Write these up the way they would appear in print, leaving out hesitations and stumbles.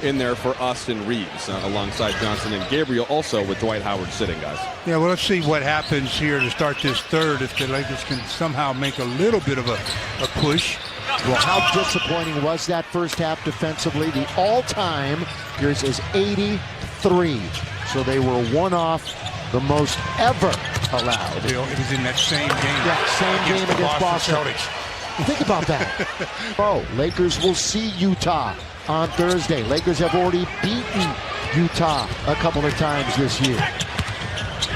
in there for Austin Reeves alongside Johnson and Gabriel, also with Dwight Howard sitting, guys. Yeah, well, let's see what happens here to start this third if the Lakers can somehow make a little bit of a push. Well, how disappointing was that first half defensively? The all-time yours is 83. So they were one off the most ever allowed. It was in that same game. Yeah, same game against Boston. Celtics. Think about that. Oh, Lakers will see Utah on Thursday. Lakers have already beaten Utah a couple of times this year.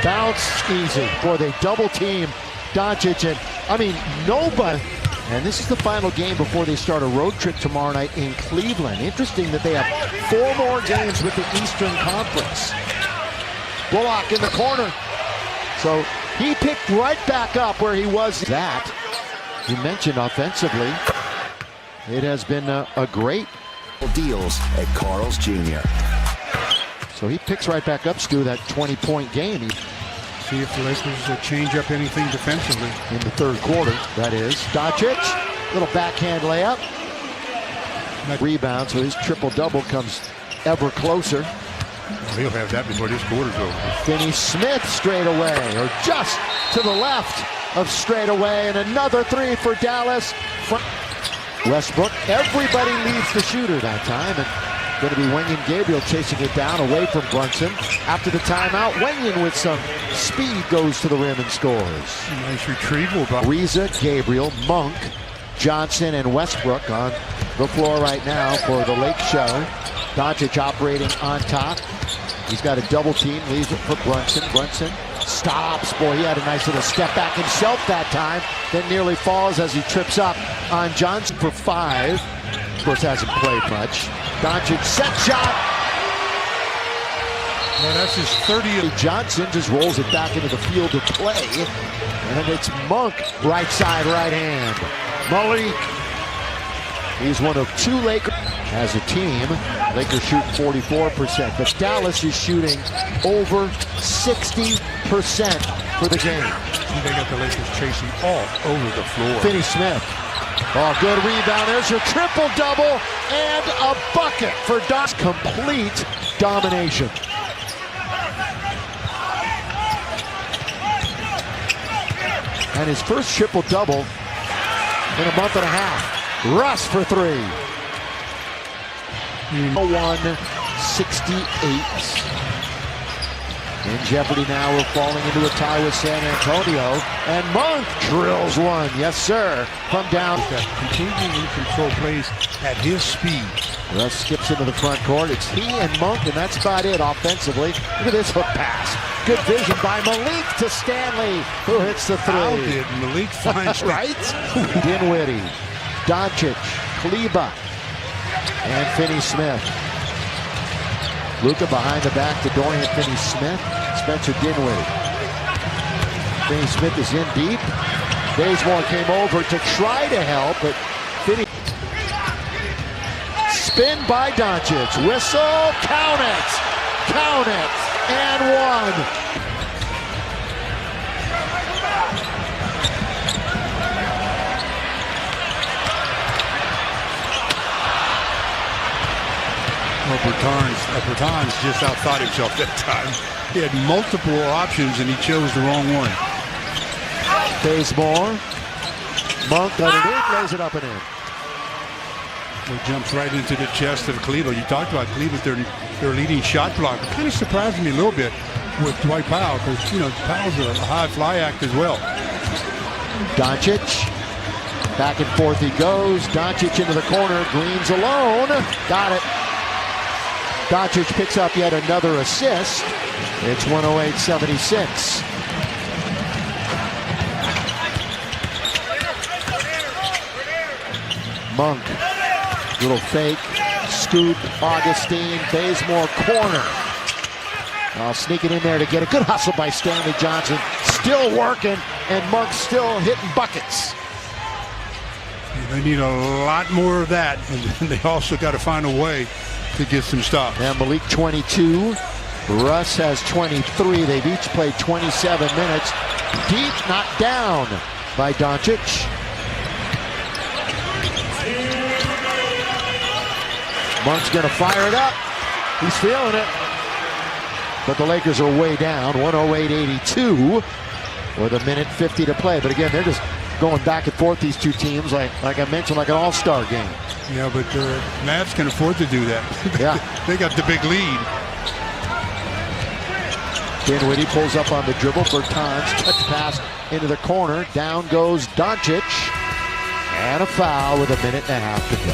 Bounce easy. Boy, they double team Doncic, and I mean, nobody. And this is the final game before they start a road trip tomorrow night in Cleveland. Interesting that they have 4 more games with the Eastern Conference. Bullock in the corner. So he picked right back up where he was. That you mentioned offensively, it has been a great deals at Carl's Jr. So he picks right back up, Stu, that 20-point game. See if the Lakers change up anything defensively. In the third quarter, that is. Doncic, little backhand layup. Rebound, so his triple-double comes ever closer. Well, he'll have that before this quarter's over. Finney Smith straight away, or just to the left of straight away, and another 3 for Dallas. Westbrook, everybody leaves the shooter that time, and going to be Wenyen Gabriel chasing it down away from Brunson. After the timeout, Wenyen with some speed goes to the rim and scores. Nice retrieval. Reza, Gabriel, Monk, Johnson, and Westbrook on the floor right now for the Lake Show. Doncic operating on top. He's got a double team, leaves it for Brunson. Brunson stops. Boy, he had a nice little step back himself that time. Then nearly falls as he trips up on Johnson for 5. Of course, hasn't played much. Doncic set shot. Well, that's his 30th. Johnson just rolls it back into the field of play. And it's Monk, right side, right hand. Malik. He's one of 2 Lakers. As a team, Lakers shoot 44%, but Dallas is shooting over 60% for the game. They got the Lakers chasing all over the floor. Finney Smith. Oh, good rebound. There's your triple-double and a bucket for Doncic. Complete domination. And his first triple-double in a month and a half. Russ for 3. 168. In jeopardy now, we're falling into a tie with San Antonio. And Monk drills one. Yes, sir. From down. Completely in control plays at his speed. Russ skips into the front court. It's he and Monk, and that's about it offensively. Look at this hook pass. Good vision by Malik to Stanley, who hits the 3. How did Malik find right? Dinwiddie, Doncic, Kleba, and Finney Smith. Luka behind the back to Dorian Finney-Smith. Spencer Dinwiddie. Finney Smith is in deep. Bazemore came over to try to help, but Finney. Spin by Doncic. Whistle. Count it. Count it. And 1. Bertans just outthought himself that time. He had multiple options and he chose the wrong one. Bazemore. Monk underneath, lays it up and in. It jumps right into the chest of Cleveland. You talked about Cleveland, their leading shot blocker. It kind of surprised me a little bit with Dwight Powell because, you know, Powell's a high fly act as well. Doncic. Back and forth he goes. Doncic into the corner. Green's alone. Got it. Doncic picks up yet another assist. It's 108-76. Monk, little fake, scoop, Augustine, Bazemore corner. Sneaking in there to get a good hustle by Stanley Johnson. Still working, and Monk still hitting buckets. They need a lot more of that, and they also got to find a way to get some stops. And Malik 22. Russ has 23. They've each played 27 minutes. Deep, knocked down by Doncic. Monk's going to fire it up. He's feeling it. But the Lakers are way down, 108-82 with a minute 50 to play. But again, they're just going back and forth, these two teams, like I mentioned, like an all-star game. Yeah, but the Mavs can afford to do that. Yeah. They got the big lead. Dinwiddie pulls up on the dribble. Bertans, touch pass into the corner. Down goes Doncic. And a foul with a minute and a half to go.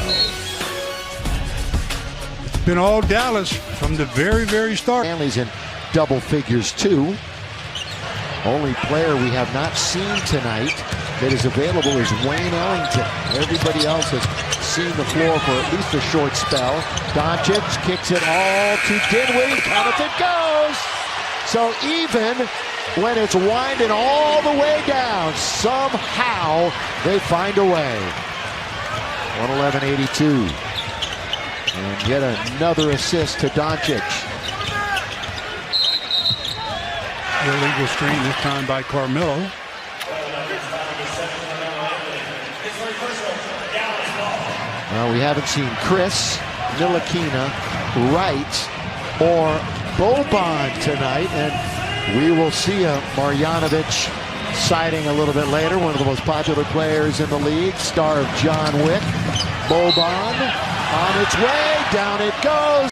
It's been all Dallas from the very, very start. Stanley's in double figures too. Only player we have not seen tonight that is available is Wayne Ellington. Everybody else has seen the floor for at least a short spell. Doncic kicks it all to Dinwiddie. Count if it goes. So even when it's winding all the way down, somehow they find a way. 111-82. And yet another assist to Doncic. Illegal screen this time by Carmelo. Well, we haven't seen Chris, Ntilikina, Wright, or Boban tonight, and we will see a Marjanovic sighting a little bit later. One of the most popular players in the league, star of John Wick. Boban on its way, down it goes.